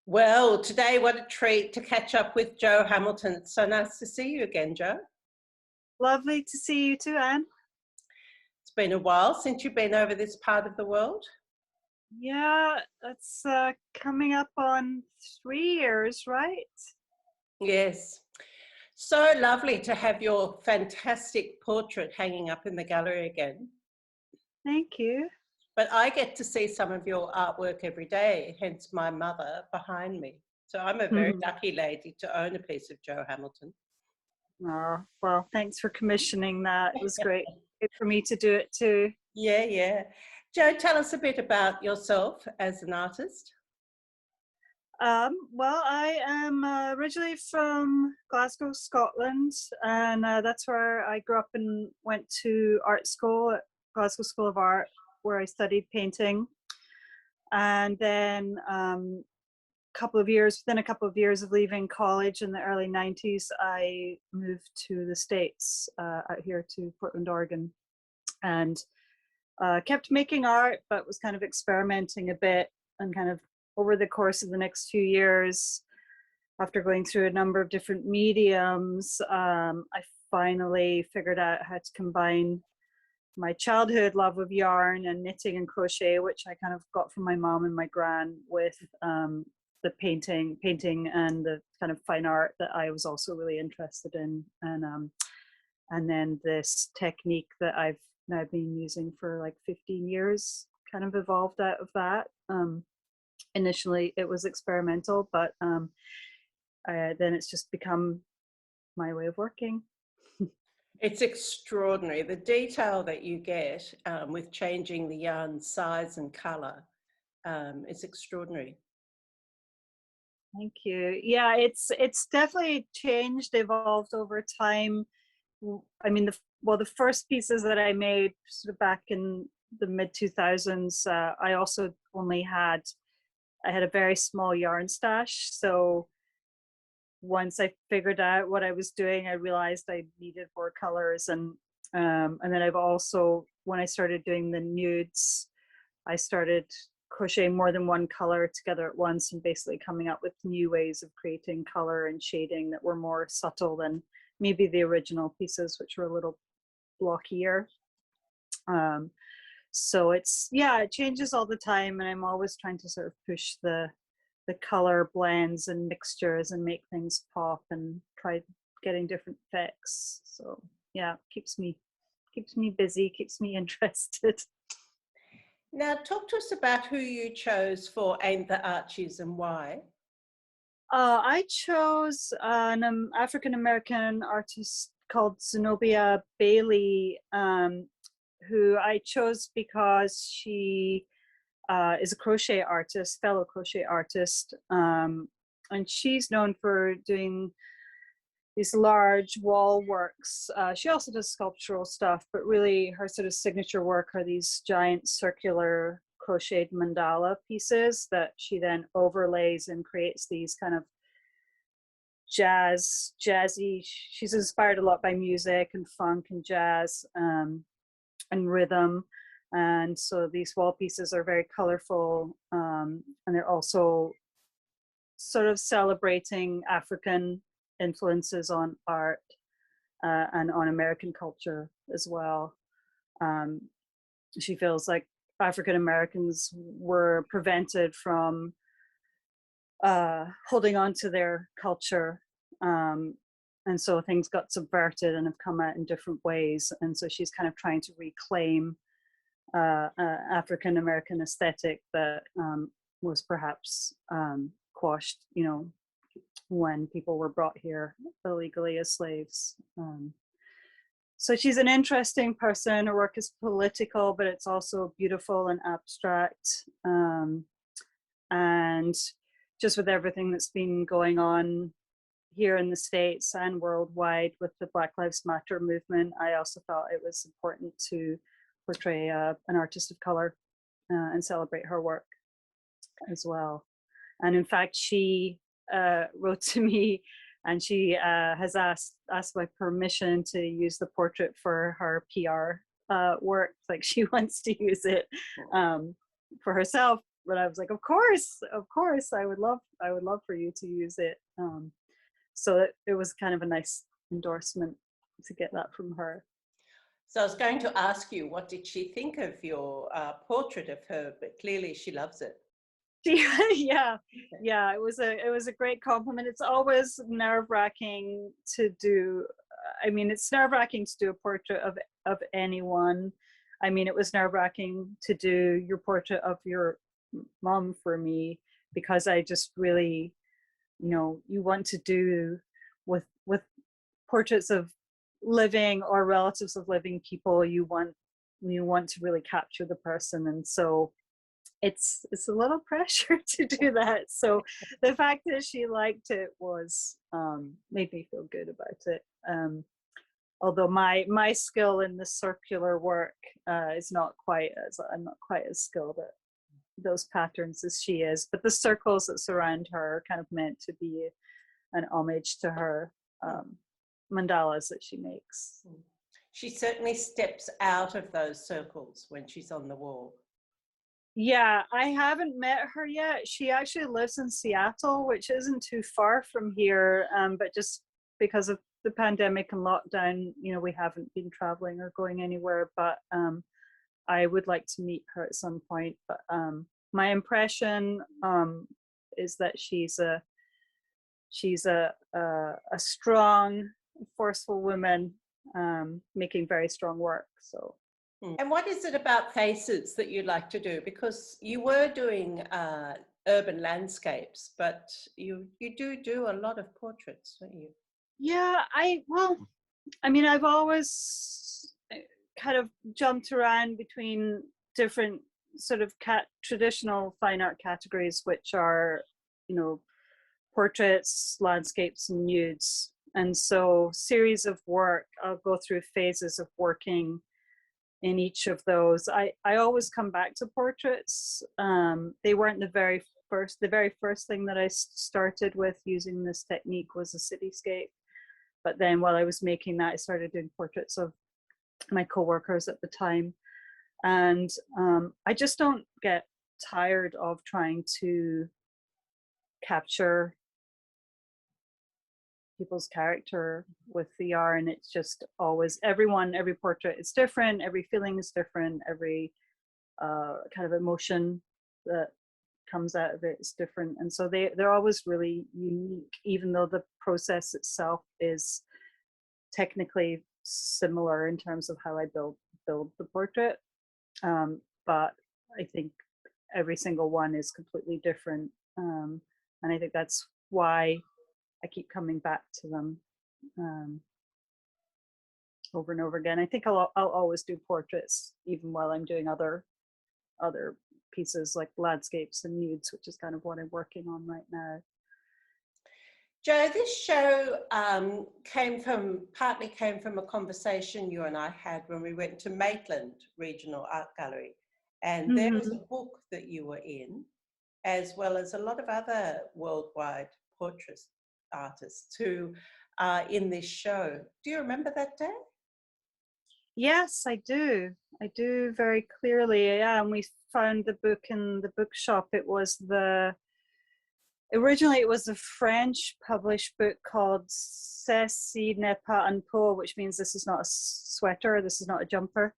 Well, today, what a treat to catch up with Jo Hamilton. It's so nice to see you again, Jo. Lovely to see you too, Anne. It's been a while since you've been over this part of the world. Yeah, it's coming up on 3 years, right? Yes. So lovely to have your fantastic portrait hanging up in the gallery again. Thank you. But I get to see some of your artwork every day, hence my mother behind me. So I'm a very lucky lady to own a piece of Jo Hamilton. Oh, well, thanks for commissioning that. It was great for me to do it too. Yeah. Jo, tell us a bit about yourself as an artist. Well, I am originally from Glasgow, Scotland, and that's where I grew up and went to art school at Glasgow School of Art, where I studied painting. And then within a couple of years of leaving college in the early 90s, I moved to the States, out here to Portland, Oregon, and kept making art, but was kind of experimenting a bit. And kind of over the course of the next few years, after going through a number of different mediums, I finally figured out how to combine my childhood love of yarn and knitting and crochet, which I kind of got from my mom and my Gran, with the painting and the kind of fine art that I was also really interested in, and then this technique that I've now been using for like 15 years kind of evolved out of that. Initially it was experimental, but then it's just become my way of working. It's extraordinary, the detail that you get with changing the yarn size and color. It's extraordinary. Thank you. Yeah, it's definitely changed, evolved over time. I mean, the first pieces that I made sort of back in the mid 2000s, I also I had a very small yarn stash. So once I figured out what I was doing, I realized I needed more colors. And then I've also, when I started doing the nudes, I started crocheting more than one color together at once and basically coming up with new ways of creating color and shading that were more subtle than maybe the original pieces, which were a little blockier. So it changes all the time, and I'm always trying to sort of push the color blends and mixtures and make things pop and try getting different effects. So yeah, keeps me busy, keeps me interested. Now talk to us about who you chose for Ain't the Archies and why. I chose an African-American artist called Xenobia Bailey, who I chose because she is a crochet artist, fellow crochet artist, and she's known for doing these large wall works. She also does sculptural stuff, but really her sort of signature work are these giant circular crocheted mandala pieces that she then overlays and creates these kind of jazzy. She's inspired a lot by music and funk and jazz and rhythm. And so these wall pieces are very colorful, and they're also sort of celebrating African influences on art and on American culture as well. She feels like African Americans were prevented from holding on to their culture, and so things got subverted and have come out in different ways. And so she's kind of trying to reclaim African American aesthetic that was perhaps quashed, when people were brought here illegally as slaves. So she's an interesting person. Her work is political, but it's also beautiful and abstract. And just with everything that's been going on here in the States and worldwide with the Black Lives Matter movement, I also felt it was important to portray an artist of color and celebrate her work as well. And in fact, she wrote to me, and she has asked my permission to use the portrait for her PR work. Like, she wants to use it for herself, but I was like, of course, I would love for you to use it. So it was kind of a nice endorsement to get that from her. So I was going to ask you, what did she think of your portrait of her? But clearly she loves it. Yeah, it was a great compliment. It's always nerve-wracking to do. I mean, it's nerve-wracking to do a portrait of anyone. I mean, it was nerve-wracking to do your portrait of your mom for me, because I just really, you want to do with portraits of living or relatives of living people, you want to really capture the person, and so it's a little pressure to do that. So the fact that she liked it was made me feel good about it. Although my skill in the circular work is I'm not quite as skilled at those patterns as she is, but the circles that surround her are kind of meant to be an homage to her mandalas that she makes. She certainly steps out of those circles when she's on the wall. Yeah, I haven't met her yet. She actually lives in Seattle, which isn't too far from here, but just because of the pandemic and lockdown, we haven't been traveling or going anywhere, but I would like to meet her at some point. But my impression is that she's a strong, forceful woman, making very strong work. So. And what is it about faces that you like to do? Because you were doing urban landscapes, but you do a lot of portraits, don't you? Yeah, I've always kind of jumped around between different sort of traditional fine art categories, which are, portraits, landscapes, and nudes. And so series of work, I'll go through phases of working in each of those. I always come back to portraits. They weren't the very first thing that I started with using this technique was a cityscape. But then while I was making that, I started doing portraits of my coworkers at the time. And I just don't get tired of trying to capture people's character with VR, and it's just always every portrait is different, every feeling is different, every kind of emotion that comes out of it is different, and so they're always really unique, even though the process itself is technically similar in terms of how I build the portrait, but I think every single one is completely different, and I think that's why I keep coming back to them over and over again. I think I'll always do portraits even while I'm doing other pieces like landscapes and nudes, which is kind of what I'm working on right now. Jo, this show partly came from a conversation you and I had when we went to Maitland Regional Art Gallery, and there was a book that you were in, as well as a lot of other worldwide portrait artists who are in this show. Do you remember that day? Yes, I do very clearly. Yeah, and we found the book in the bookshop. Originally it was a French published book called Ceci n'est pas un pot, which means this is not a sweater, this is not a jumper.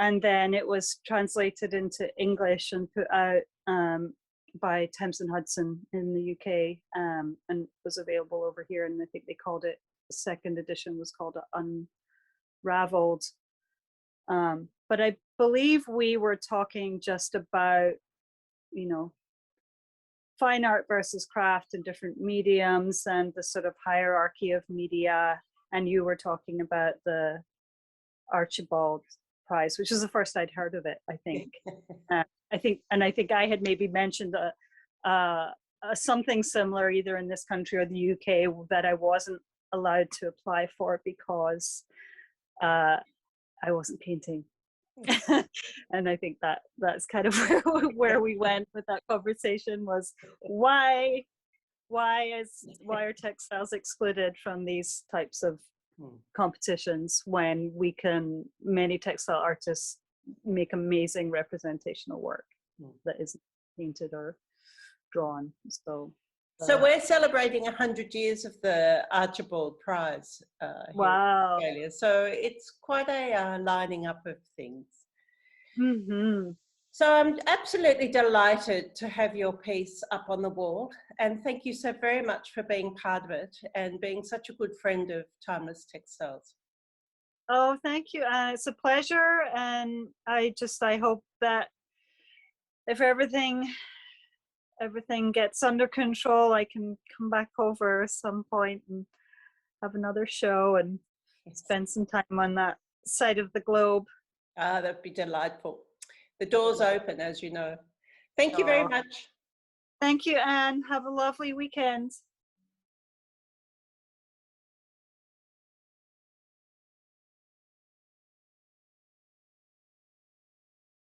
And then it was translated into English and put out by Thames and Hudson in the UK, and was available over here. And I think they called it, the second edition was called Unraveled. But I believe we were talking just about, fine art versus craft in different mediums and the sort of hierarchy of media. And you were talking about the Archibald Prize, which is the first I'd heard of it, I think. I think I had maybe mentioned something similar either in this country or the UK that I wasn't allowed to apply for because I wasn't painting. And I think that's kind of where we went with that conversation, was why are textiles excluded from these types of competitions when many textile artists make amazing representational work that isn't painted or drawn. So we're celebrating 100 years of the Archibald Prize here wow. in Australia. So it's quite a lining up of things. Mm-hmm. So I'm absolutely delighted to have your piece up on the wall. And thank you so very much for being part of it and being such a good friend of Timeless Textiles. Oh, thank you. It's a pleasure. And I hope that if everything gets under control, I can come back over at some point and have another show and spend some time on that side of the globe. Ah, that'd be delightful. The door's open, as you know. Thank you very much. Thank you, Anne. Have a lovely weekend.